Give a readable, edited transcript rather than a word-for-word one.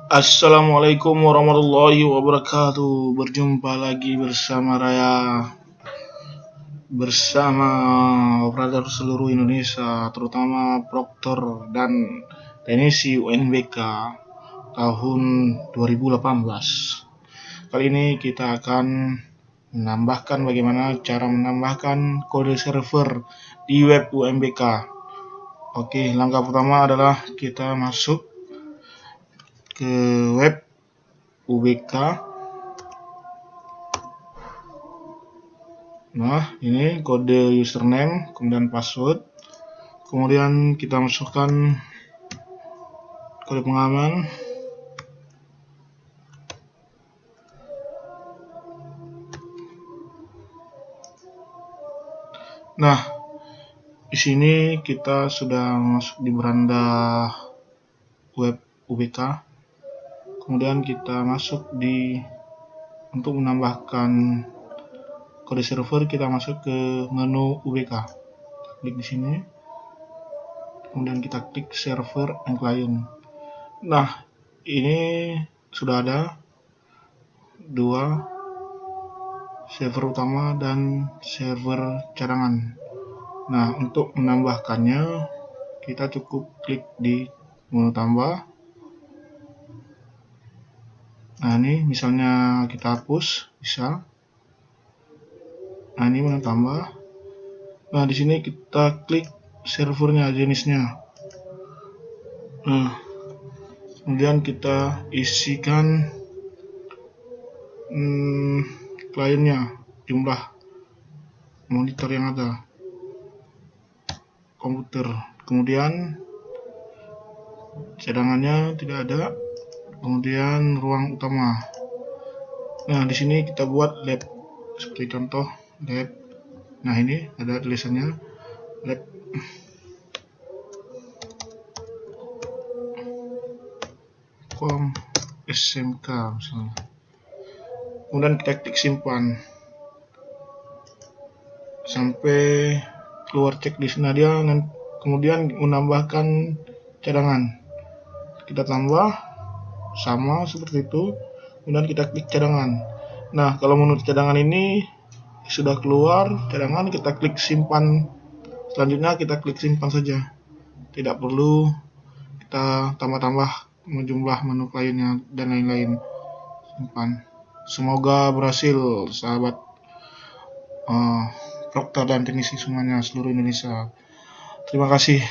Assalamualaikum warahmatullahi wabarakatuh. Berjumpa lagi bersama bersama operator seluruh Indonesia, terutama Proktor dan teknisi UNBK tahun 2018. Kali ini kita akan menambahkan bagaimana cara menambahkan kode server di web UNBK. Oke, langkah pertama adalah kita masuk ke web UBK. Nah, ini kode username, kemudian password. Kemudian kita masukkan kode pengaman. Nah, di sini kita sudah masuk di beranda web UBK. Kemudian kita masuk untuk menambahkan kode server, kita masuk ke menu UBK. Klik di sini. Kemudian kita klik server and client. Nah, ini sudah ada dua server utama dan server cadangan. Nah, untuk menambahkannya kita cukup klik di menu tambah. Nah, ini misalnya kita hapus, bisa. Nah, ini menu tambah. Nah, di sini kita klik servernya, jenisnya. Nah, kemudian kita isikan kliennya, jumlah monitor yang ada, komputer. Kemudian cadangannya tidak ada. Kemudian ruang utama. Nah, di sini kita buat lab, seperti contoh lab. Nah, ini ada tulisannya lab. SMK misalnya. Kemudian kita klik simpan sampai keluar checklist. Nah, dia kemudian menambahkan cadangan. Kita tambah sama seperti itu. Kemudian kita klik cadangan. Nah, kalau menurut cadangan ini sudah keluar cadangan, kita klik simpan. Selanjutnya kita klik simpan saja. Tidak perlu kita tambah-tambah jumlah menu kliennya dan lain-lain. Simpan. Semoga berhasil, sahabat Proktor dan teknisi semuanya seluruh Indonesia. Terima kasih.